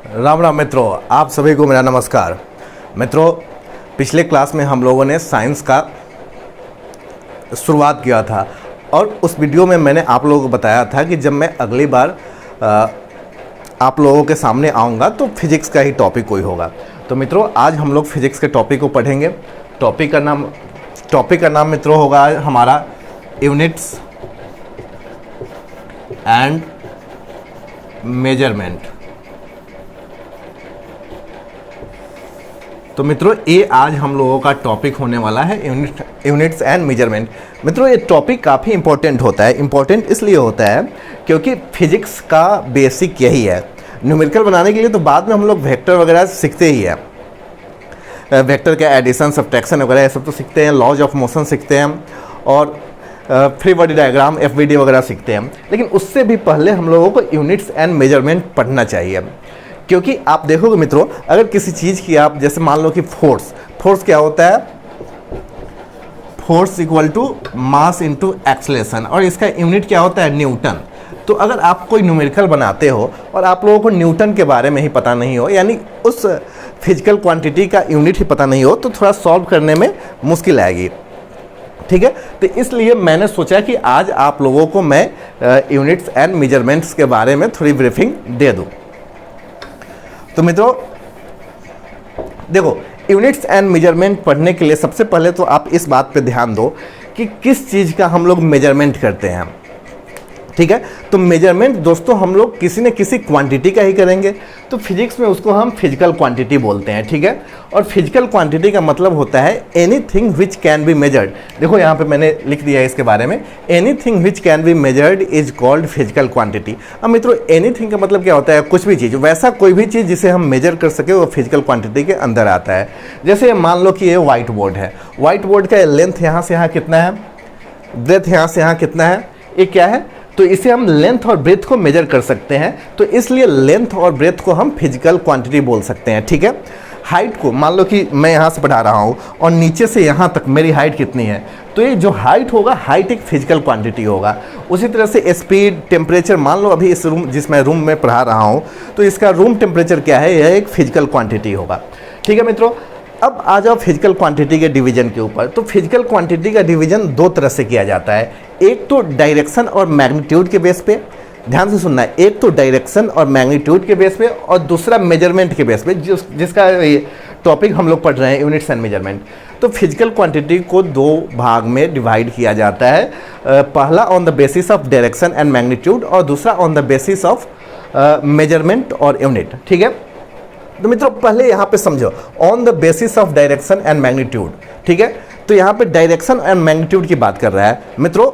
राम राम मित्रों, आप सभी को मेरा नमस्कार। मित्रों, पिछले क्लास में हम लोगों ने साइंस का शुरुआत किया था और उस वीडियो में मैंने आप लोगों को बताया था कि जब मैं अगली बार आप लोगों के सामने आऊँगा तो फिज़िक्स का ही टॉपिक कोई होगा। तो मित्रों, आज हम लोग फिज़िक्स के टॉपिक को पढ़ेंगे। टॉपिक का नाम मित्रों होगा हमारा यूनिट्स एंड मेजरमेंट। तो मित्रों, ये आज हम लोगों का टॉपिक होने वाला है यूनिट्स एंड मेजरमेंट। मित्रों, ये टॉपिक काफ़ी इंपॉर्टेंट होता है। इंपॉर्टेंट इसलिए होता है क्योंकि फिजिक्स का बेसिक यही है। न्यूमेरिकल बनाने के लिए तो बाद में हम लोग वेक्टर वगैरह सीखते ही हैं। वेक्टर का एडिशन, सब्ट्रैक्शन वगैरह ये सब तो सीखते हैं। लॉज ऑफ मोशन सीखते हैं और फ्री बॉडी डायग्राम, एफबीडी वगैरह सीखते हैं। लेकिन उससे भी पहले हम लोगों को यूनिट्स एंड मेजरमेंट पढ़ना चाहिए, क्योंकि आप देखोगे मित्रों, अगर किसी चीज़ की आप जैसे मान लो कि फोर्स क्या होता है? Force equal to mass into acceleration, और इसका यूनिट क्या होता है? न्यूटन। तो अगर आप कोई न्यूमेरिकल बनाते हो और आप लोगों को न्यूटन के बारे में ही पता नहीं हो, यानी उस फिजिकल क्वांटिटी का यूनिट ही पता नहीं हो, तो थोड़ा सॉल्व करने में मुश्किल आएगी। ठीक है, तो इसलिए मैंने सोचा कि आज आप लोगों को मैं यूनिट्स एंड मेजरमेंट्स के बारे में थोड़ी ब्रीफिंग दे दूं। तो मित्रों देखो, यूनिट्स एंड मेजरमेंट पढ़ने के लिए सबसे पहले तो आप इस बात पे ध्यान दो कि किस चीज़ का हम लोग मेजरमेंट करते हैं। ठीक है, तो मेजरमेंट दोस्तों हम लोग किसी न किसी क्वांटिटी का ही करेंगे। तो फिजिक्स में उसको हम फिजिकल क्वांटिटी बोलते हैं। ठीक है, और फिजिकल क्वांटिटी का मतलब होता है anything which can be measured. देखो यहाँ पे मैंने लिख दिया है इसके बारे में, anything which can be measured is called physical quantity. अब मित्रों, एनीथिंग का मतलब क्या होता है? कुछ भी चीज़, वैसा कोई भी चीज़ जिसे हम मेजर कर सके वो फिजिकल क्वांटिटी के अंदर आता है। जैसे मान लो कि ये व्हाइट बोर्ड है। व्हाइट बोर्ड का लेंथ यहाँ से यहाँ कितना है, ब्रेथ यहाँ से यहाँ कितना है, ये क्या है? तो इसे हम लेंथ और ब्रेथ को मेजर कर सकते हैं। तो इसलिए लेंथ और ब्रेथ को हम फिजिकल क्वांटिटी बोल सकते हैं। ठीक है, हाइट को मान लो कि मैं यहाँ से बढ़ा रहा हूँ और नीचे से यहाँ तक मेरी हाइट कितनी है, तो ये जो हाइट होगा, हाइट एक फिजिकल क्वांटिटी होगा। उसी तरह से स्पीड, टेम्परेचर, मान लो अभी इस रूम में पढ़ा रहा हूँ तो इसका रूम टेम्परेचर क्या है, यह एक फिजिकल क्वांटिटी होगा। ठीक है मित्रों, अब आ जाओ फिजिकल क्वांटिटी के डिवीजन के ऊपर। तो फिजिकल क्वांटिटी का डिवीजन दो तरह से किया जाता है। एक तो डायरेक्शन और मैग्नीट्यूड के बेस पे, ध्यान से सुनना है, एक तो डायरेक्शन और मैग्नीट्यूड के बेस पे और दूसरा मेजरमेंट के बेस पे, जिसका टॉपिक हम लोग पढ़ रहे हैं यूनिट्स एंड मेजरमेंट। तो फिजिकल क्वांटिटी को दो भाग में डिवाइड किया जाता है। पहला on the basis of direction and magnitude और दूसरा on the basis of measurement और यूनिट। ठीक है, तो मित्रों पहले यहाँ पे समझो, on the basis of direction and magnitude. ठीक है, तो यहाँ पे डायरेक्शन एंड मैग्नीट्यूड की बात कर रहा है मित्रों।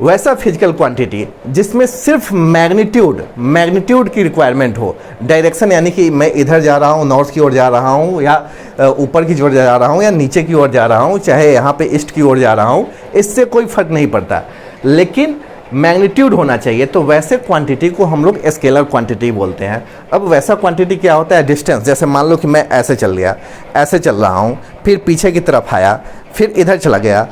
वैसा फिजिकल क्वांटिटी जिसमें सिर्फ मैग्नीट्यूड की रिक्वायरमेंट हो। डायरेक्शन यानी कि मैं इधर जा रहा हूँ, नॉर्थ की ओर जा रहा हूँ, या ऊपर की ओर जा रहा हूँ, या नीचे की ओर जा रहा हूँ, चाहे यहाँ पे ईस्ट की ओर जा रहा हूँ, इससे कोई फर्क नहीं पड़ता, लेकिन मैग्नीट्यूड होना चाहिए। तो वैसे क्वांटिटी को हम लोग स्केलर क्वांटिटी बोलते हैं। अब वैसा क्वांटिटी क्या होता है? डिस्टेंस। जैसे मान लो कि मैं ऐसे चल गया, ऐसे चल रहा हूँ, फिर पीछे की तरफ आया, फिर इधर चला गया,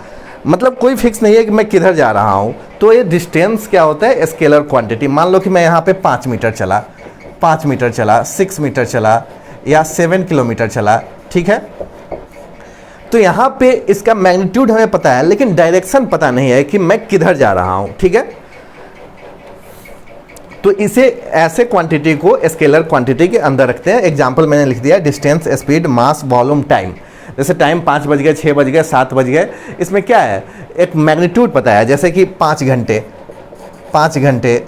मतलब कोई फिक्स नहीं है कि मैं किधर जा रहा हूँ। तो ये डिस्टेंस क्या होता है? Scalar quantity. मान लो कि मैं यहाँ पे 5 मीटर चला, 6 मीटर चला, या 7 किलोमीटर चला। ठीक है, तो यहाँ पे इसका मैग्नीट्यूड हमें पता है, लेकिन डायरेक्शन पता नहीं है कि मैं किधर जा रहा हूँ। ठीक है, तो इसे ऐसे क्वांटिटी को स्केलर क्वांटिटी के अंदर रखते हैं। एग्जांपल मैंने लिख दिया, डिस्टेंस, स्पीड, मास, वॉल्यूम, टाइम। जैसे टाइम 5 बज गए, 6 बज गए, 7 बज गए, इसमें क्या है? एक मैग्नीट्यूड पता है, जैसे कि 5 घंटे,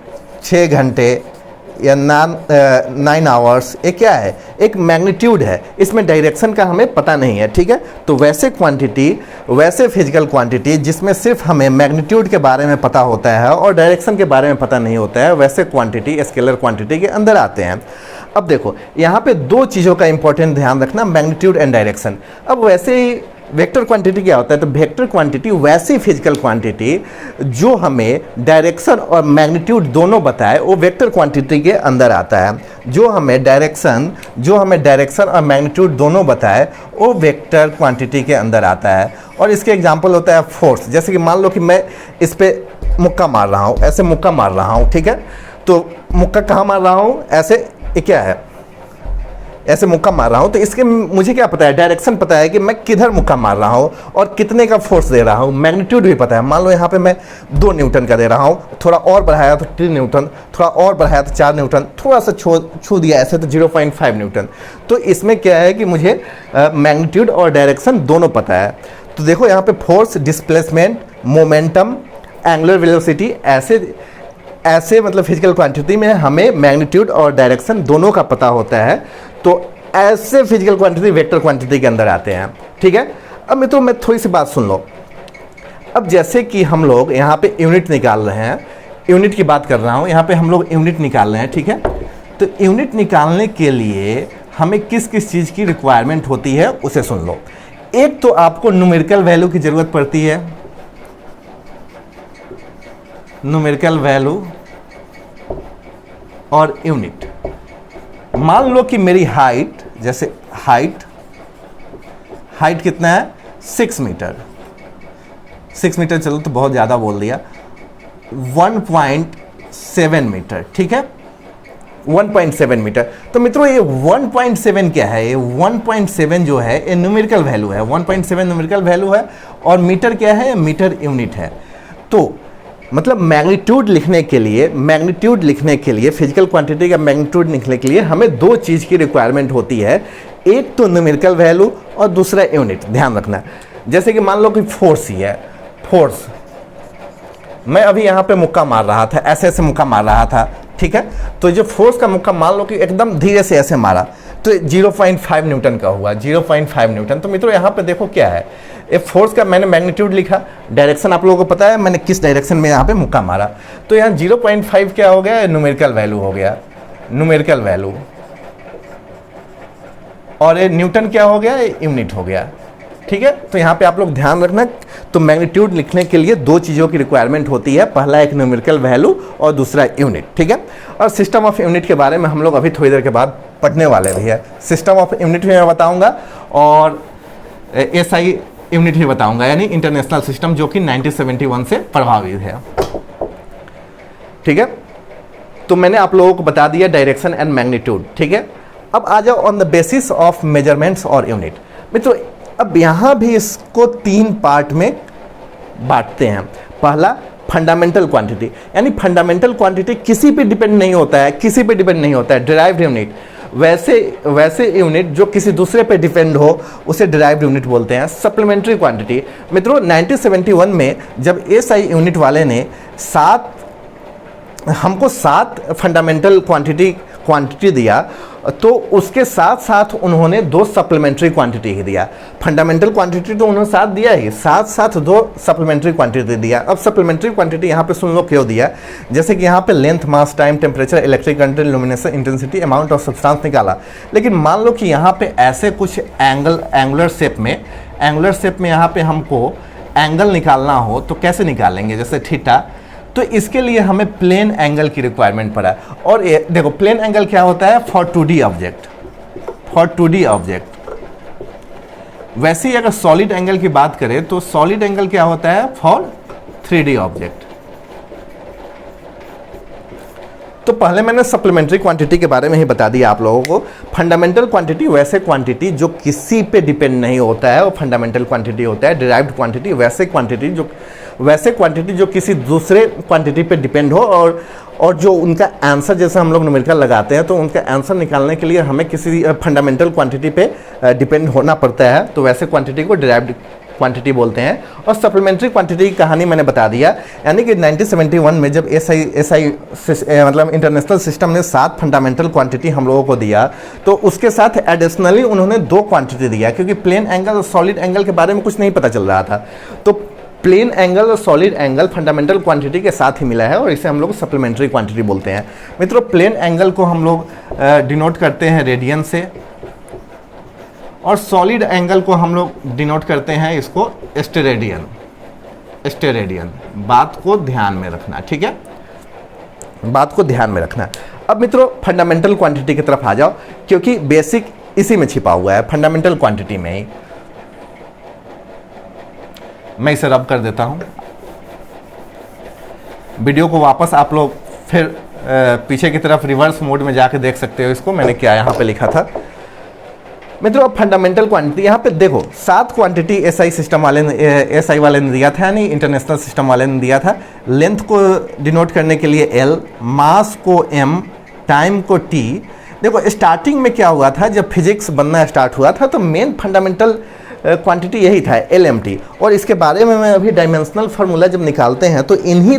6 घंटे या 9 आवर्स, ये क्या है? एक मैग्नीट्यूड है, इसमें डायरेक्शन का हमें पता नहीं है। ठीक है, तो वैसे क्वांटिटी, वैसे फिजिकल क्वांटिटी जिसमें सिर्फ हमें मैग्नीट्यूड के बारे में पता होता है और डायरेक्शन के बारे में पता नहीं होता है, वैसे क्वांटिटी स्केलर क्वांटिटी के अंदर आते हैं। अब देखो यहाँ पे दो चीज़ों का इंपॉर्टेंट ध्यान रखना, मैग्नीट्यूड एंड डायरेक्शन। अब वैसे ही वेक्टर क्वांटिटी क्या होता है? तो वेक्टर क्वांटिटी वैसी फिजिकल क्वांटिटी जो हमें डायरेक्शन और मैग्नीट्यूड दोनों बताए, वो वेक्टर क्वांटिटी के अंदर आता है। जो हमें डायरेक्शन और मैग्नीट्यूड दोनों बताए, वो वेक्टर क्वांटिटी के अंदर आता है। और इसके एग्जांपल होता है फोर्स। जैसे कि मान लो कि मैं इस पर मुक्का मार रहा हूँ, ऐसे मुक्का मार रहा हूँ। ठीक है, तो मुक्का कहाँ मार रहा हूँ? ऐसे, ये क्या है? ऐसे मुक्का मार रहा हूँ, तो इसके मुझे क्या पता है, डायरेक्शन पता है कि मैं किधर मुक्का मार रहा हूँ और कितने का फोर्स दे रहा हूँ, मैग्नीट्यूड भी पता है। मान लो यहाँ पे मैं 2 न्यूटन का दे रहा हूँ, थोड़ा और बढ़ाया तो 3 न्यूटन, थोड़ा और बढ़ाया तो 4 न्यूटन, थोड़ा सा छू दिया ऐसे तो 0.5 न्यूटन। तो इसमें क्या है कि मुझे मैग्नीट्यूड और डायरेक्शन दोनों पता है। तो देखो यहाँ पे force, displacement, momentum, angular velocity, ऐसे मतलब फिजिकल क्वांटिटी में हमें मैग्नीट्यूड और डायरेक्शन दोनों का पता होता है। तो ऐसे फिजिकल क्वांटिटी वेक्टर क्वांटिटी के अंदर आते हैं, ठीक है। अब मित्रों मैं थोड़ी सी बात सुन लो। अब जैसे कि हम लोग यहाँ पे यूनिट निकाल रहे हैं, यूनिट की बात कर रहा हूँ, यहाँ पे हम लोग यूनिट निकाल रहे हैं, ठीक है। तो यूनिट निकालने के लिए हमें किस किस चीज़ की रिक्वायरमेंट होती है उसे सुन लो। एक तो आपको न्यूमेरिकल वैल्यू की ज़रूरत पड़ती है, न्यूमेरिकल वैल्यू और यूनिट। मान लो कि मेरी हाइट, जैसे हाइट कितना है, 6 मीटर, 6 मीटर, चलो तो बहुत ज़्यादा बोल दिया, 1.7 मीटर, ठीक है, 1.7 मीटर। तो मित्रों ये 1.7 क्या है, ये 1.7 जो है ये न्यूमेरिकल वैल्यू है, 1.7 न्यूमेरिकल वैल्यू है, और मीटर क्या है, मीटर यूनिट है। तो मतलब मैग्नीट्यूड लिखने के लिए फिजिकल क्वांटिटी का मैग्नीट्यूड लिखने के लिए हमें 2 चीज़ की रिक्वायरमेंट होती है, एक तो न्यूमेरिकल वैल्यू और दूसरा यूनिट। ध्यान रखना, जैसे कि मान लो कि फोर्स ही है, फोर्स मैं अभी यहाँ पे मुक्का मार रहा था, ऐसे मुक्का मार रहा था, ठीक है। तो जो फोर्स का मुक्का मान लो कि एकदम धीरे से ऐसे मारा तो 0.5 न्यूटन का हुआ, 0.5 न्यूटन। तो मित्रों यहाँ पे देखो क्या है, ये फोर्स का मैंने मैग्नीट्यूड लिखा, डायरेक्शन आप लोगों को पता है मैंने किस डायरेक्शन में यहाँ पे मुक्का मारा। तो यहाँ 0.5 क्या हो गया, न्यूमेरिकल वैल्यू हो गया, न्यूमेरिकल वैल्यू, और ये न्यूटन क्या हो गया, यूनिट हो गया, ठीक है। तो यहाँ पे आप लोग ध्यान रखना, तो मैग्नीट्यूड लिखने के लिए 2 चीज़ों की रिक्वायरमेंट होती है, पहला एक न्यूमेरिकल वैल्यू और दूसरा यूनिट, ठीक है। और सिस्टम ऑफ यूनिट के बारे में हम लोग अभी थोड़ी देर के बाद पढ़ने वाले भी है। सिस्टम ऑफ यूनिट भी मैं बताऊंगा और SI यूनिट भी बताऊंगा, यानी इंटरनेशनल सिस्टम, जो कि 1971 से प्रभावित है, ठीक है। तो मैंने आप लोगों को बता दिया डायरेक्शन एंड मैग्नीट्यूड, ठीक है। अब आ जाओ on the basis of measurements और यूनिट। मित्रों अब यहाँ भी इसको 3 पार्ट में बांटते हैं। पहला फंडामेंटल क्वांटिटी, यानी फंडामेंटल क्वांटिटी किसी पे डिपेंड नहीं होता है, किसी पे डिपेंड नहीं होता है, डिराइव्ड यूनिट। वैसे यूनिट जो किसी दूसरे पे डिपेंड हो उसे डिराइव्ड यूनिट बोलते हैं। सप्लीमेंट्री क्वांटिटी, मित्रों 1971 में जब SI यूनिट वाले ने हमको 7 फंडामेंटल क्वांटिटी दिया, तो उसके साथ साथ उन्होंने 2 सप्लीमेंट्री क्वांटिटी ही दिया। फंडामेंटल क्वांटिटी तो उन्होंने 7 दिया ही, साथ साथ 2 सप्लीमेंट्री क्वांटिटी दिया। अब सप्लीमेंट्री क्वांटिटी यहाँ पे सुन लो क्यों दिया। जैसे कि यहाँ पे length, mass, time, temperature, electric current, illumination intensity, amount of substance निकाला। लेकिन मान लो कि यहाँ पे ऐसे कुछ एंगुलर शेप में यहाँ पे हमको एंगल निकालना हो तो कैसे निकालेंगे, जैसे थीटा। तो इसके लिए हमें प्लेन एंगल की रिक्वायरमेंट पड़ा। और ये देखो प्लेन एंगल क्या होता है, फॉर 2D ऑब्जेक्ट। वैसे ही अगर सॉलिड एंगल की बात करें तो सॉलिड एंगल क्या होता है, फॉर 3D ऑब्जेक्ट। तो पहले मैंने सप्लीमेंट्री क्वांटिटी के बारे में ही बता दिया आप लोगों को। फंडामेंटल क्वांटिटी वैसे क्वांटिटी जो किसी पे डिपेंड नहीं होता है, वो फंडामेंटल क्वांटिटी होता है। डिराइव्ड क्वांटिटी वैसे क्वांटिटी जो किसी दूसरे क्वांटिटी पे डिपेंड हो, और जो उनका आंसर, जैसे हम लोग न्यूमेरिकल लगाते हैं तो उनका आंसर निकालने के लिए हमें किसी फंडामेंटल क्वांटिटी पे डिपेंड होना पड़ता है, तो वैसे क्वांटिटी को डिराइव्ड क्वांटिटी बोलते हैं। और सप्लीमेंट्री क्वांटिटी की कहानी मैंने बता दिया, यानी कि 1971 में जब SI मतलब इंटरनेशनल सिस्टम ने 7 फंडामेंटल क्वांटिटी हम लोगों को दिया, तो उसके साथ एडिशनली उन्होंने 2 क्वांटिटी दिया, क्योंकि प्लेन एंगल और सॉलिड एंगल के बारे में कुछ नहीं पता चल रहा था। तो प्लेन एंगल और सॉलिड एंगल फंडामेंटल क्वांटिटी के साथ ही मिला है, और इसे हम लोग सप्लीमेंट्री क्वांटिटी बोलते हैं। मित्रों प्लेन एंगल को हम लोग डिनोट करते हैं रेडियन से, और सॉलिड एंगल को हम लोग डिनोट करते हैं इसको स्टेरेडियन। बात को ध्यान में रखना, ठीक है, बात को ध्यान में रखना। अब मित्रों फंडामेंटल क्वांटिटी की तरफ आ जाओ, क्योंकि बेसिक इसी में छिपा हुआ है, फंडामेंटल क्वांटिटी में ही। मैं इसे रब कर देता हूं। वीडियो को वापस आप लोग फिर पीछे की तरफ रिवर्स मोड में जाके देख सकते हो इसको, मैंने क्या यहाँ पे लिखा था। मित्रों अब फंडामेंटल क्वांटिटी यहाँ पे देखो 7 क्वांटिटी एसआई सिस्टम वाले ने एसआई वाले ने दिया था, यानी इंटरनेशनल सिस्टम वाले ने दिया था। लेंथ को डिनोट करने के लिए एल, मास को एम, टाइम को टी। देखो स्टार्टिंग में क्या हुआ था, जब फिजिक्स बनना स्टार्ट हुआ था तो मेन फंडामेंटल क्वांटिटी यही था LMT, और इसके बारे में मैं अभी डायमेंशनल फार्मूला जब निकालते हैं तो इन्हीं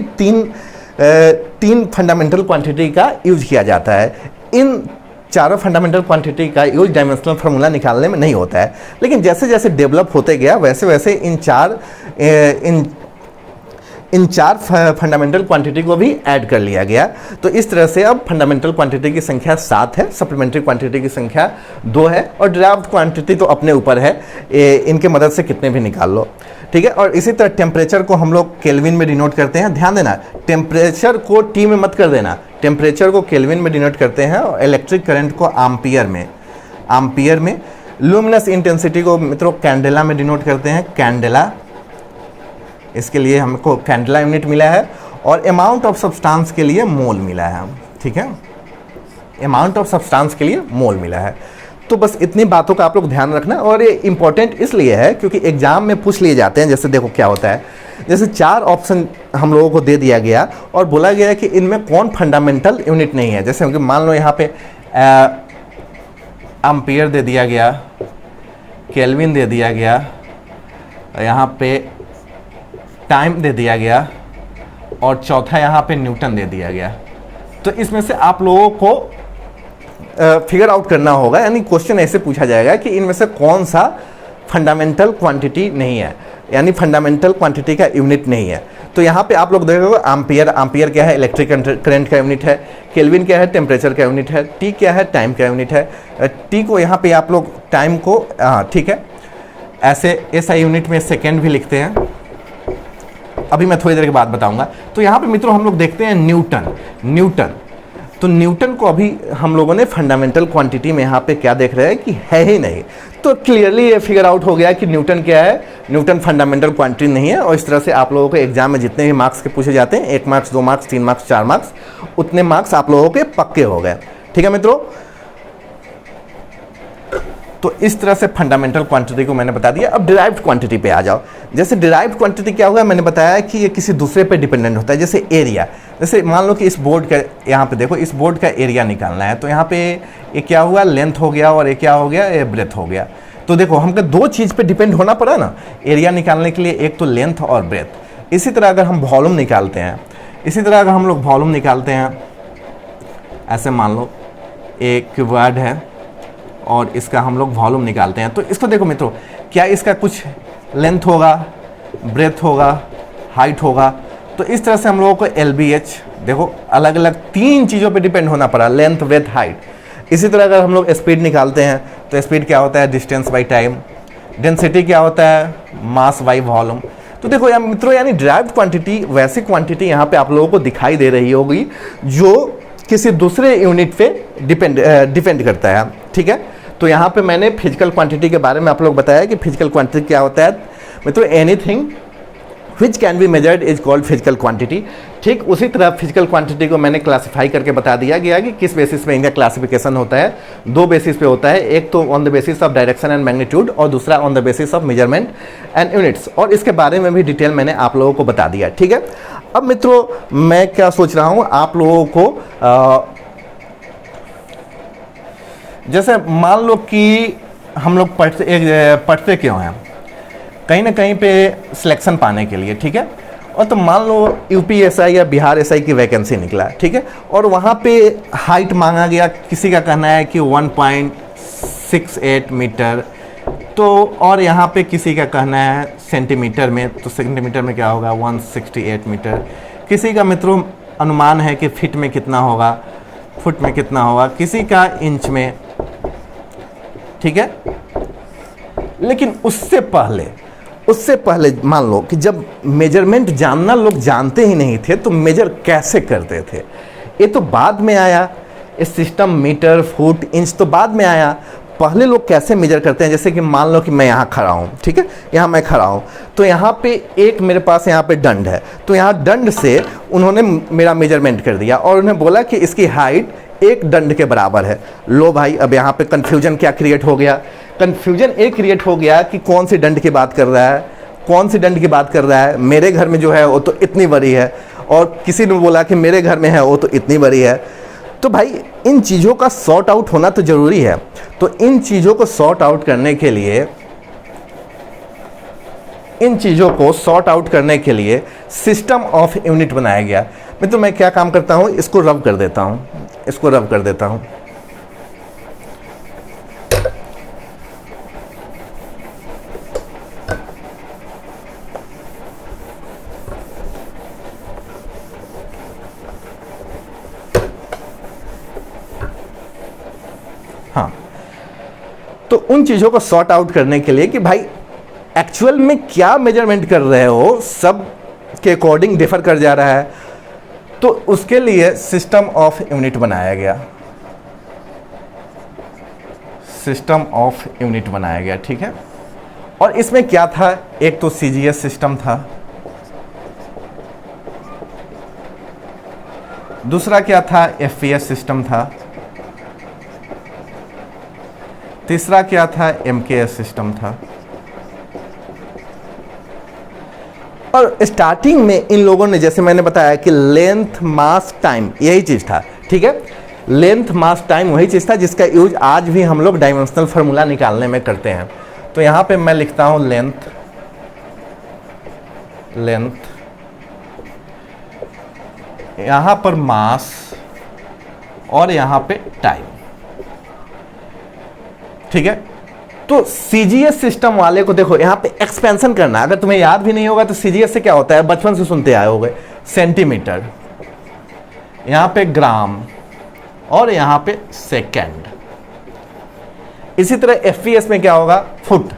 तीन फंडामेंटल क्वांटिटी का यूज किया जाता है। इन चारों फंडामेंटल क्वांटिटी का यूज डायमेंशनल फार्मूला निकालने में नहीं होता है, लेकिन जैसे जैसे डेवलप होते गया वैसे वैसे इन चार फंडामेंटल क्वांटिटी को भी ऐड कर लिया गया। तो इस तरह से अब फंडामेंटल क्वांटिटी की संख्या 7 है, सप्लीमेंट्री क्वांटिटी की संख्या 2 है, और डिराइव्ड क्वांटिटी तो अपने ऊपर है, इनके मदद से कितने भी निकाल लो, ठीक है। और इसी तरह टेम्परेचर को हम लोग केल्विन में डिनोट करते हैं। ध्यान देना, टेम्परेचर को टी में मत कर देना, टेम्परेचर को केल्विन में डिनोट करते हैं, और इलेक्ट्रिक करंट को आम्पियर में। लुमिनस इंटेंसिटी को मित्रों कैंडेला में डिनोट करते हैं, कैंडेला, इसके लिए हमको कैंडेला यूनिट मिला है। और अमाउंट ऑफ सब्सटेंस के लिए मोल मिला है, ठीक है, अमाउंट ऑफ सब्सटेंस के लिए मोल मिला है। तो बस इतनी बातों का आप लोग ध्यान रखना, और ये इंपॉर्टेंट इसलिए है क्योंकि एग्जाम में पूछ लिए जाते हैं। जैसे देखो क्या होता है, जैसे 4 ऑप्शन हम लोगों को दे दिया गया और बोला गया कि इनमें कौन फंडामेंटल यूनिट नहीं है। जैसे मान लो यहाँ पे एम्पियर दे दिया गया, केल्विन दे दिया गया, यहाँ पे टाइम दे दिया गया, और चौथा यहाँ पे न्यूटन दे दिया गया। तो इसमें से आप लोगों को फिगर आउट करना होगा, यानी क्वेश्चन ऐसे पूछा जाएगा कि इनमें से कौन सा फंडामेंटल क्वांटिटी नहीं है, यानी फंडामेंटल क्वांटिटी का यूनिट नहीं है। तो यहाँ पे आप लोग देखोगे एम्पियर क्या है, इलेक्ट्रिक करंट का यूनिट है, केल्विन क्या है, टेम्परेचर का यूनिट है, टी क्या है, टाइम का यूनिट है। टी को यहाँ पे आप लोग टाइम को ठीक है, ऐसे SI यूनिट में सेकेंड भी लिखते हैं, अभी मैं थोड़ी देर के बाद बताऊंगा। तो यहाँ पे मित्रों हम लोग देखते हैं न्यूटन। तो न्यूटन को अभी हम लोगों ने फंडामेंटल क्वांटिटी में यहाँ पे क्या देख रहे हैं कि है ही नहीं। तो क्लियरली ये फिगर आउट हो गया कि न्यूटन क्या है, न्यूटन फंडामेंटल क्वांटिटी नहीं है। और इस तरह से आप लोगों के एग्जाम में जितने भी मार्क्स के पूछे जाते हैं, 1 मार्क्स 2 मार्क्स 3 मार्क्स 4 मार्क्स, उतने मार्क्स आप लोगों के पक्के हो गए, ठीक है मित्रों। तो इस तरह से फंडामेंटल क्वांटिटी को मैंने बता दिया। अब डिराइव्ड क्वांटिटी पे आ जाओ। जैसे डिराइव्ड क्वांटिटी क्या हुआ, मैंने बताया कि ये किसी दूसरे पे डिपेंडेंट होता है। जैसे एरिया, जैसे मान लो कि इस बोर्ड का, यहाँ पे देखो, इस बोर्ड का एरिया निकालना है, तो यहाँ पे ये क्या हुआ, लेंथ हो गया, और ये क्या हो गया, ये ब्रेथ हो गया। तो देखो हमको 2 चीज़ पे डिपेंड होना पड़ा ना एरिया निकालने के लिए, एक तो लेंथ और ब्रेथ। इसी तरह अगर हम वॉल्यूम निकालते हैं, ऐसे मान लो एक वर्ड है और इसका हम लोग वॉल्यूम निकालते हैं, तो इसको देखो मित्रों, क्या इसका कुछ लेंथ होगा, ब्रेथ होगा, हाइट होगा। तो इस तरह से हम लोगों को LBH देखो अलग अलग 3 चीज़ों पे डिपेंड होना पड़ा, लेंथ, ब्रेथ, हाइट। इसी तरह अगर हम लोग स्पीड निकालते हैं तो स्पीड क्या होता है, डिस्टेंस बाई टाइम। डेंसिटी क्या होता है, मास बाई वॉल्यूम। तो देखो यार मित्रों, यानी डिराइव्ड क्वांटिटी वैसी क्वांटिटी यहाँ पे आप लोगों को दिखाई दे रही होगी जो किसी दूसरे यूनिट पे डिपेंड करता है, ठीक है। तो यहाँ पे मैंने फिजिकल क्वांटिटी के बारे में आप लोग बताया कि फिजिकल क्वांटिटी क्या होता है। मित्रों anything which can be measured is called physical quantity. ठीक उसी तरह फिजिकल क्वांटिटी को मैंने क्लासिफाई करके बता दिया गया कि किस बेसिस पे इनका क्लासिफिकेशन होता है। 2 बेसिस पे होता है, एक तो on the basis of direction and magnitude, और दूसरा on the basis of measurement and units. और इसके बारे में भी डिटेल मैंने आप लोगों को बता दिया, ठीक है। अब मित्रों मैं क्या सोच रहा हूँ, आप लोगों को जैसे मान लो कि हम लोग पढ़ते क्यों हैं, कहीं ना कहीं पे सिलेक्शन पाने के लिए, ठीक है। और तो मान लो UPSI या बिहार SI की वैकेंसी निकला, ठीक है, और वहाँ पे हाइट मांगा गया, किसी का कहना है कि 1.68 मीटर, तो और यहाँ पे किसी का कहना है सेंटीमीटर में, तो सेंटीमीटर में क्या होगा, 168 मीटर। किसी का मित्रों अनुमान है कि फीट में कितना होगा, फुट में कितना होगा, किसी का इंच में, ठीक है। लेकिन उससे पहले मान लो कि जब मेजरमेंट जानना लोग जानते ही नहीं थे, तो मेजर कैसे करते थे, ये तो बाद में आया। इस सिस्टम मीटर, फुट, इंच तो बाद में आया। पहले लोग कैसे मेजर करते हैं, जैसे कि मान लो कि मैं यहाँ खड़ा हूँ, ठीक है, यहाँ मैं खड़ा हूँ, तो यहाँ पे एक मेरे पास यहाँ पे दंड है, तो यहाँ दंड से उन्होंने मेरा मेजरमेंट कर दिया और उन्हें बोला कि इसकी हाइट 1 दंड के बराबर है। लो भाई, अब यहाँ पे कन्फ्यूजन क्या क्रिएट हो गया कन्फ्यूजन एक क्रिएट हो गया कि कौन सी दंड की बात कर रहा है, कौन सी दंड की बात कर रहा है। मेरे घर में जो है वो तो इतनी बड़ी है, और किसी ने बोला कि मेरे घर में है वो तो इतनी बड़ी है। तो भाई इन चीज़ों का सॉर्ट आउट होना तो ज़रूरी है। तो इन चीज़ों को सॉर्ट आउट करने के लिए, इन चीज़ों को सॉर्ट आउट करने के लिए सिस्टम ऑफ यूनिट बनाया गया। मित्रों मैं क्या काम करता हूँ, इसको रब कर देता हूँ, इसको रब कर देता हूँ। हाँ, तो उन चीज़ों को सॉर्ट आउट करने के लिए कि भाई एक्चुअल में क्या मेजरमेंट कर रहे हो, सब के अकॉर्डिंग डिफर कर जा रहा है, तो उसके लिए सिस्टम ऑफ यूनिट बनाया गया, सिस्टम ऑफ यूनिट बनाया गया। ठीक है, और इसमें क्या था, एक तो सीजीएस सिस्टम था, दूसरा क्या था, एफपीएस सिस्टम था, तीसरा क्या था, एमकेएस सिस्टम था। और स्टार्टिंग में इन लोगों ने, जैसे मैंने बताया कि लेंथ मास टाइम यही चीज़ था। ठीक है, लेंथ मास टाइम वही चीज़ था जिसका यूज आज भी हम लोग डायमेंशनल फार्मूला निकालने में करते हैं। तो यहाँ पे मैं लिखता हूँ लेंथ, लेंथ, यहाँ पर मास, और यहाँ पे टाइम। ठीक है, तो सीजीएस सिस्टम वाले को देखो, यहाँ पे एक्सपेंशन करना, अगर तुम्हें याद भी नहीं होगा तो सीजीएस से क्या होता है, बचपन से सुनते आए होगे, सेंटीमीटर, यहाँ पे ग्राम, और यहाँ पे सेकंड। इसी तरह एफपीएस में क्या होगा, फुट,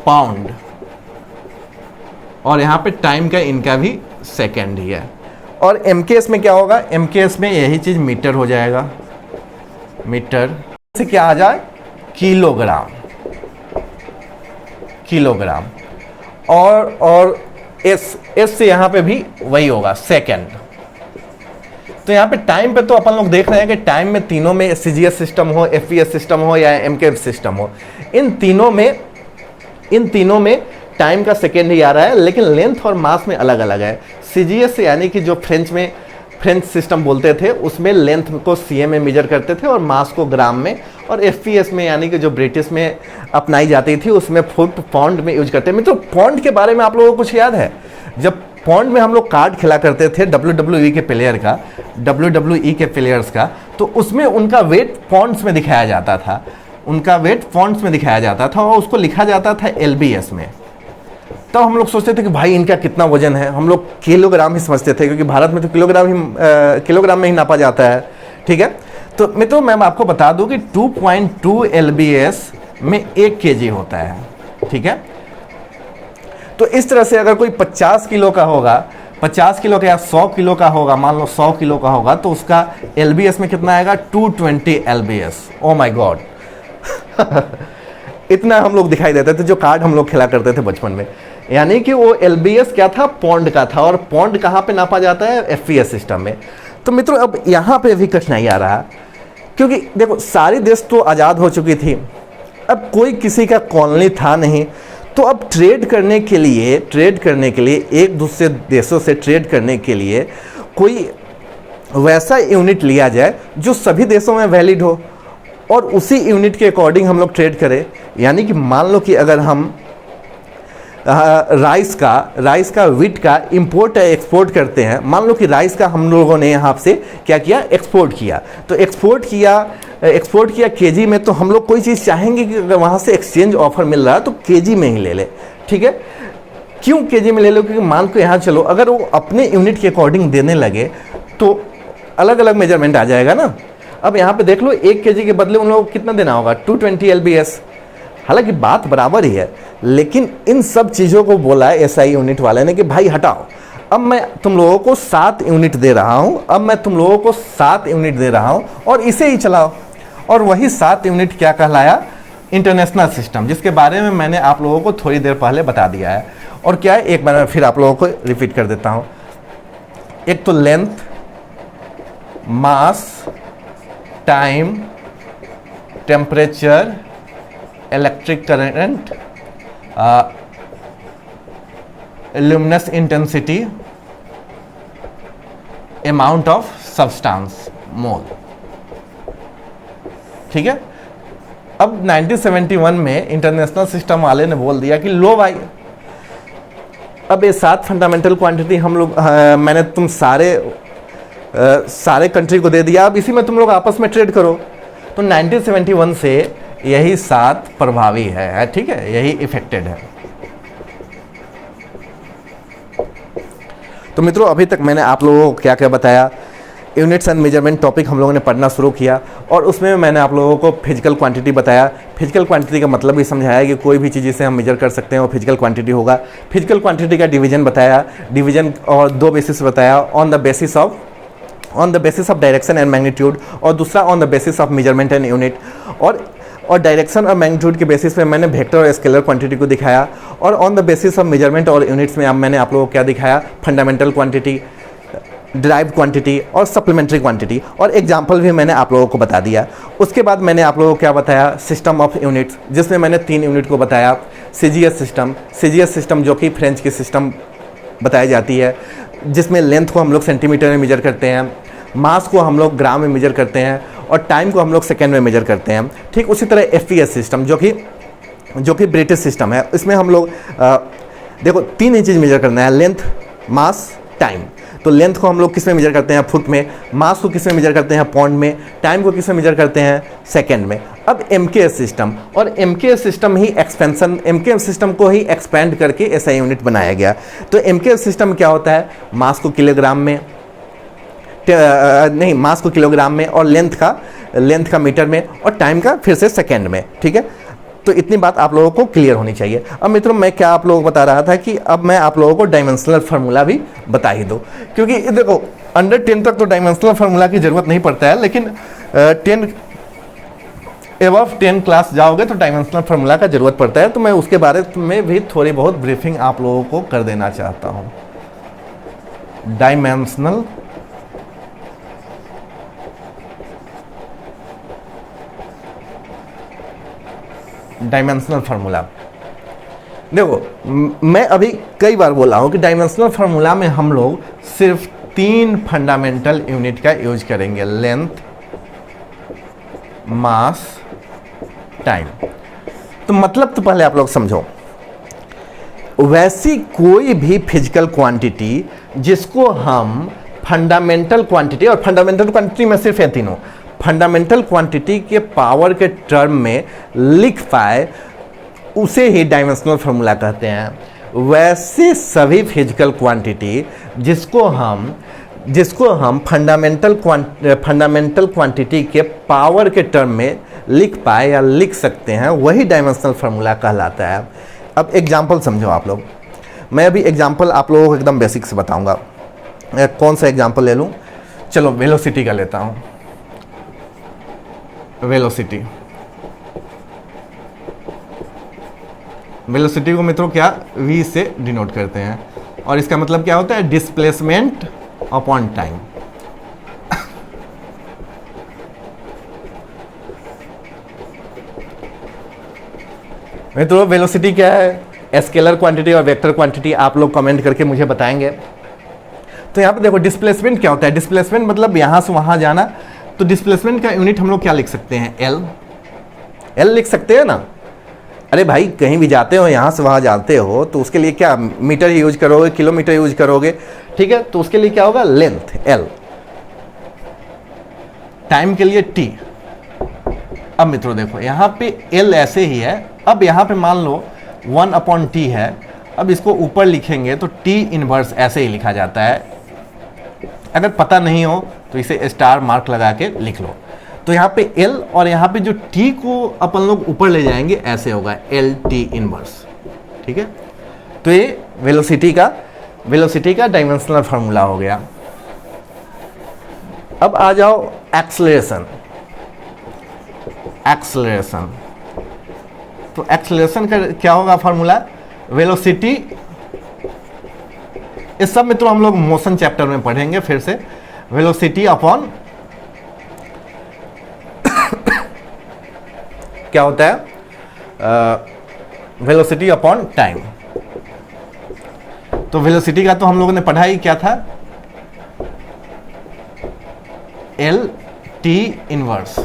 पाउंड, और यहाँ पे टाइम का इनका भी सेकंड ही है। और एमकेएस में क्या होगा, एमकेएस में यही चीज मीटर हो जाएगा, मीटर से क्या आ जाए, किलोग्राम, किलोग्राम, और एस से यहाँ पे भी वही होगा, सेकंड। तो यहाँ पे टाइम पे तो अपन लोग देख रहे हैं कि टाइम में तीनों में सीजीएस सिस्टम हो, एफपीएस सिस्टम हो या एमकेएस सिस्टम हो, इन तीनों में टाइम का सेकेंड ही आ रहा है, लेकिन लेंथ और मास में अलग अलग है। सीजीएस यानी कि जो फ्रेंच सिस्टम बोलते थे, उसमें लेंथ को सीएम में मेजर करते थे और मास को ग्राम में, और एफपीएस में यानी कि जो ब्रिटिश में अपनाई जाती थी उसमें फुट, पाउंड में यूज करते हैं। मित्रों पाउंड के बारे में आप लोगों को कुछ याद है, जब पाउंड में हम लोग कार्ड खेला करते थे WWE के प्लेयर का, WWE के प्लेयर्स का, तो उसमें उनका वेट पाउंड्स में दिखाया जाता था, उनका वेट पाउंड्स में दिखाया जाता था, और उसको लिखा जाता था एलबीएस में। तब हम लोग सोचते थे कि भाई इनका कितना वजन है, हम लोग किलोग्राम ही समझते थे, क्योंकि भारत में तो किलोग्राम में ही नापा जाता है। ठीक है, तो मित्रों मैं आपको बता दूं कि 2.2 एलबीएस में 1 केजी होता है। ठीक है, तो इस तरह से अगर कोई 50 किलो का होगा, 50 किलो का या 100 किलो का होगा, मान लो 100 किलो का होगा, तो उसका एलबीएस में कितना आएगा, 220 एलबीएस। ओ माय गॉड इतना हम लोग दिखाई देते थे जो कार्ड हम लोग खेला करते थे बचपन में। यानी कि वो एलबीएस क्या था, पौंड का था, और पौंड कहाँ पे नापा जाता है, एफपीएस सिस्टम में। तो मित्रों अब यहाँ पे भी कठिनाई आ रहा है, क्योंकि देखो सारी देश तो आज़ाद हो चुकी थी, अब कोई किसी का कॉलोनी था नहीं, तो अब ट्रेड करने के लिए एक दूसरे देशों से ट्रेड करने के लिए कोई वैसा यूनिट लिया जाए जो सभी देशों में वैलिड हो, और उसी यूनिट के अकॉर्डिंग हम लोग ट्रेड करें। यानी कि मान लो कि अगर हम राइस का वीट का इंपोर्ट या एक्सपोर्ट करते हैं, मान लो कि राइस का हम लोगों ने यहाँ से क्या किया, एक्सपोर्ट किया, तो एक्सपोर्ट किया केजी में, तो हम लोग कोई चीज़ चाहेंगे कि अगर वहाँ से एक्सचेंज ऑफर मिल रहा है तो केजी में ही ले ले। ठीक है, क्यों केजी में ले लो, क्योंकि मान को यहाँ चलो अगर वो अपने यूनिट के अकॉर्डिंग देने लगे तो अलग अलग मेजरमेंट आ जाएगा ना। अब यहाँ पे देख लो 1 केजी के बदले उन लोगों को कितना देना होगा, 220 एलबीएस। हालांकि बात बराबर ही है, लेकिन इन सब चीज़ों को बोला है एसआई यूनिट वाले ने कि भाई हटाओ, अब मैं तुम लोगों को 7 यूनिट दे रहा हूँ, और इसे ही चलाओ। और वही 7 यूनिट क्या कहलाया, इंटरनेशनल सिस्टम, जिसके बारे में मैंने आप लोगों को थोड़ी देर पहले बता दिया है। और क्या है, एक बार मैं फिर आप लोगों को रिपीट कर देता हूँ। एक तो length, mass, time temperature, electric current, luminous intensity, amount of substance, mole. ठीक है। अब 1971 में इंटरनेशनल सिस्टम वाले ने बोल दिया कि लो भाई, अब ये 7 फंडामेंटल क्वांटिटी हम लोग मैंने तुम सारे कंट्री को दे दिया, अब इसी में तुम लोग आपस में ट्रेड करो। तो 1971 से यही 7 प्रभावी है, ठीक है, यही इफेक्टेड है। तो मित्रों, अभी तक मैंने आप लोगों को क्या क्या बताया, यूनिट्स एंड मेजरमेंट टॉपिक हम लोगों ने पढ़ना शुरू किया, और उसमें मैंने आप लोगों को फिजिकल क्वांटिटी बताया। फिजिकल क्वांटिटी का मतलब भी समझाया कि कोई भी चीज़ जिसे हम मेजर कर सकते हैं वो फिजिकल क्वांटिटी होगा। फिजिकल क्वांटिटी का डिवीजन बताया, डिवीजन और 2 बेसिस बताया, on the basis of direction and magnitude, और दूसरा on the basis of measurement and unit. और डायरेक्शन और मैग्नीट्यूड के बेसिस पे मैंने वेक्टर और स्केलर क्वांटिटी को दिखाया, और on the basis of measurement और यूनिट्स में अब मैंने आप लोगों को क्या दिखाया, फंडामेंटल क्वांटिटी, डिराइव्ड क्वांटिटी और सप्लीमेंट्री क्वांटिटी, और एग्जाम्पल भी मैंने आप लोगों को बता दिया। उसके बाद मैंने आप लोगों को क्या बताया, सिस्टम ऑफ यूनिट्स, जिसमें मैंने 3 यूनिट को बताया। सीजीएस सिस्टम जो कि फ्रेंच की सिस्टम बताई जाती है, जिसमें लेंथ को हम लोग सेंटीमीटर में मेजर करते हैं, मास को हम लोग ग्राम में मेजर करते हैं, और टाइम को हम लोग सेकेंड में मेजर करते हैं। ठीक उसी तरह एफपीएस सिस्टम जो कि ब्रिटिश सिस्टम है, इसमें हम लोग देखो 3 ही चीज़ मेजर करना है, लेंथ, मास, टाइम। तो लेंथ को हम लोग किस में मेजर करते हैं, फुट में, मास को किस में मेजर करते हैं, पौंड में, टाइम को किस में मेजर करते हैं, सेकंड में। अब एमकेएस सिस्टम, और एमकेएस सिस्टम ही एक्सपेंशन, एमकेएस सिस्टम को ही एक्सपेंड करके ऐसा यूनिट बनाया गया। तो एमकेएस सिस्टम क्या होता है, मास को किलोग्राम में, नहीं, मास को किलोग्राम में, और लेंथ का मीटर में, और टाइम का फिर से सेकेंड में। ठीक है, तो इतनी बात आप लोगों को क्लियर होनी चाहिए। अब मित्रों, मैं क्या आप लोगों को बता रहा था कि अब मैं आप लोगों को डायमेंशनल फार्मूला भी बता ही दूं, क्योंकि देखो अंडर 10 तक तो डायमेंशनल फार्मूला की जरूरत नहीं पड़ता है, लेकिन 10 क्लास जाओगे तो डायमेंशनल फार्मूला का जरूरत पड़ता है। तो मैं उसके बारे में भी थोड़ी बहुत ब्रीफिंग आप लोगों को कर देना चाहता हूँ। डायमेंशनल फार्मूला, देखो मैं अभी कई बार बोला हूं कि डायमेंशनल फार्मूला में हम लोग सिर्फ 3 फंडामेंटल यूनिट का यूज करेंगे, लेंथ, मास, टाइम। तो मतलब तो पहले आप लोग समझो, वैसी कोई भी फिजिकल क्वांटिटी जिसको हम फंडामेंटल क्वांटिटी, और फंडामेंटल क्वांटिटी में सिर्फ ये तीनों फंडामेंटल क्वांटिटी के पावर के टर्म में लिख पाए, उसे ही डायमेंशनल फार्मूला कहते हैं। वैसे सभी फिजिकल क्वांटिटी जिसको हम फंडामेंटल क्वांटिटी के पावर के टर्म में लिख पाए या लिख सकते हैं, वही डायमेंशनल फार्मूला कहलाता है। अब एग्जाम्पल समझो आप लोग, मैं अभी एग्जाम्पल आप लोगों को एकदम बेसिक से बताऊंगा। कौन सा एग्जाम्पल ले लूं, चलो वेलोसिटी का लेता हूं। वेलोसिटी को मित्रों क्या v से डिनोट करते हैं, और इसका मतलब क्या होता है, डिस्प्लेसमेंट अपॉन टाइम। मित्रों वेलोसिटी क्या है, स्केलर क्वांटिटी और वेक्टर क्वांटिटी, आप लोग कमेंट करके मुझे बताएंगे। तो यहाँ पे देखो डिस्प्लेसमेंट क्या होता है, डिस्प्लेसमेंट मतलब यहां से वहां जाना। तो डिस्प्लेसमेंट का यूनिट हम लोग क्या लिख सकते हैं, एल लिख सकते हैं ना। अरे भाई कहीं भी जाते हो, यहाँ से वहाँ जाते हो, तो उसके लिए क्या मीटर यूज करोगे, किलोमीटर यूज करोगे, ठीक है। तो उसके लिए क्या होगा, लेंथ एल, टाइम के लिए टी। अब मित्रों देखो यहाँ पे एल ऐसे ही है, अब यहाँ पे मान लो 1/t है, अब इसको ऊपर लिखेंगे तो टी इनवर्स ऐसे ही लिखा जाता है। अगर पता नहीं हो तो इसे स्टार मार्क लगा के लिख लो। तो यहाँ पे L और यहाँ पे जो T को अपन लोग ऊपर ले जाएंगे, ऐसे होगा LT इनवर्स, ठीक है। तो ये वेलोसिटी का डायमेंशनल फार्मूला हो गया। अब आ जाओ एक्सेलरेशन। तो एक्सेलरेशन का क्या होगा फार्मूला, वेलोसिटी, इस सब मित्रों हम लोग मोशन चैप्टर में पढ़ेंगे फिर से। वेलोसिटी अपॉन क्या होता है, वेलोसिटी अपॉन टाइम। तो वेलोसिटी का तो हम लोगों ने पढ़ा ही क्या था, एल टी इनवर्स।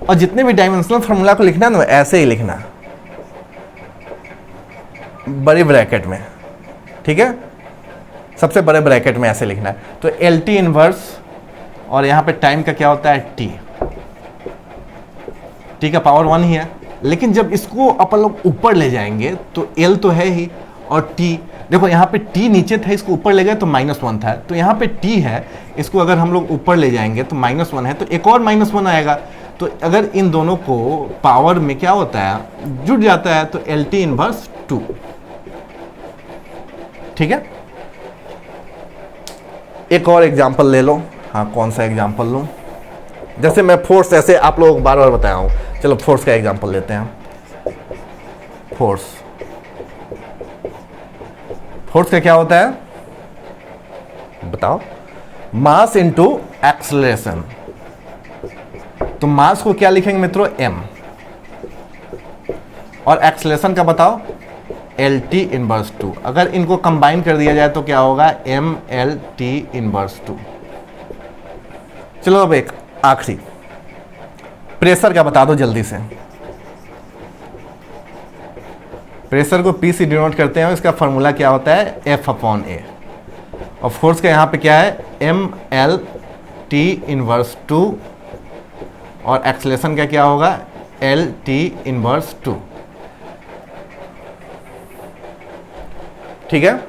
और जितने भी डायमेंशनल फार्मूला को लिखना है ना ऐसे ही लिखना, बड़ी ब्रैकेट में, ठीक है, सबसे बड़े ब्रैकेट में ऐसे लिखना है। तो एल टी इनवर्स और यहां पे टाइम का क्या होता है, टी, टी का पावर 1 ही है। लेकिन जब इसको अपन लोग ऊपर ले जाएंगे तो एल तो है ही और टी, देखो यहाँ पे टी नीचे था, इसको ऊपर ले गए तो -1 था, तो यहाँ पे टी है, इसको अगर हम लोग ऊपर ले जाएंगे तो -1 है, तो एक और -1 आएगा। तो अगर इन दोनों को पावर में क्या होता है, जुड़ जाता है, तो एल टी इनवर्स 2, ठीक है। एक और एग्जाम्पल ले लो, हाँ कौन सा एग्जाम्पल लूँ, जैसे मैं फोर्स, ऐसे आप लोग बार बार बताया हूँ, चलो फोर्स का एग्जाम्पल लेते हैं। फोर्स का क्या होता है बताओ, मास इनटू एक्सेलरेशन। तो मास को क्या लिखेंगे मित्रों, m, और एक्सेलरेशन का बताओ, एल टी इनवर्स 2। अगर इनको कंबाइन कर दिया जाए तो क्या होगा, m l t इनवर्स 2। चलो अब एक आखिरी, प्रेशर का बता दो जल्दी से। प्रेशर को P से डिनोट करते हैं, इसका फॉर्मूला क्या होता है, F अपॉन A। और फोर्स का यहाँ पे क्या है, m l t इनवर्स 2, और एक्सेलरेशन का क्या होगा, l t इनवर्स 2, ठीक है।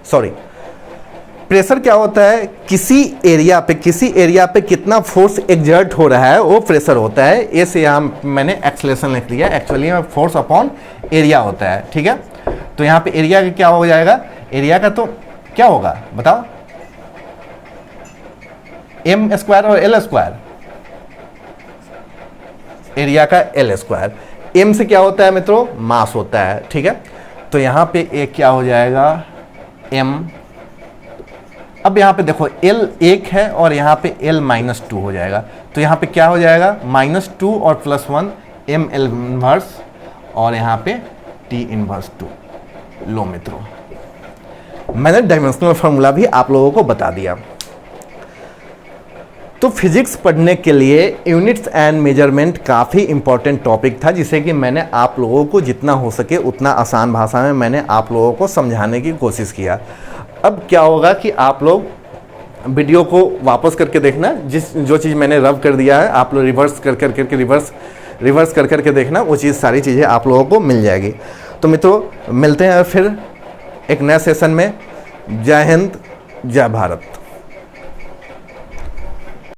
सॉरी, प्रेशर क्या होता है, किसी एरिया पे कितना फोर्स एग्जर्ट हो रहा है वो प्रेशर होता है। ए से यहाँ मैंने एक्सेलरेशन लिख दिया, एक्चुअली में फोर्स अपॉन एरिया होता है, ठीक है। तो यहाँ पे एरिया का क्या हो जाएगा, एरिया का तो क्या होगा बताओ, m स्क्वायर और l स्क्वायर, एरिया का l स्क्वायर। m से क्या होता है मित्रों, मास होता है, ठीक है। तो यहाँ पे एक क्या हो जाएगा, m, अब यहाँ पे देखो L 1 है और यहाँ पे L -2 हो जाएगा, तो यहाँ पे क्या हो जाएगा, -2 और +1 m l इनवर्स और यहाँ पे t इनवर्स 2। लो मित्रों, मैंने डायमेंशनल फार्मूला भी आप लोगों को बता दिया। तो फिजिक्स पढ़ने के लिए यूनिट्स एंड मेजरमेंट काफ़ी इंपॉर्टेंट टॉपिक था, जिसे कि मैंने आप लोगों को जितना हो सके उतना आसान भाषा में मैंने आप लोगों को समझाने की कोशिश किया। अब क्या होगा कि आप लोग वीडियो को वापस करके देखना, जो चीज़ मैंने रब कर दिया है आप लोग रिवर्स कर करके देखना, वो चीज़ सारी चीज़ें आप लोगों को मिल जाएगी। तो मित्रों मिलते हैं फिर एक नए सेशन में। जय हिंद, जय भारत।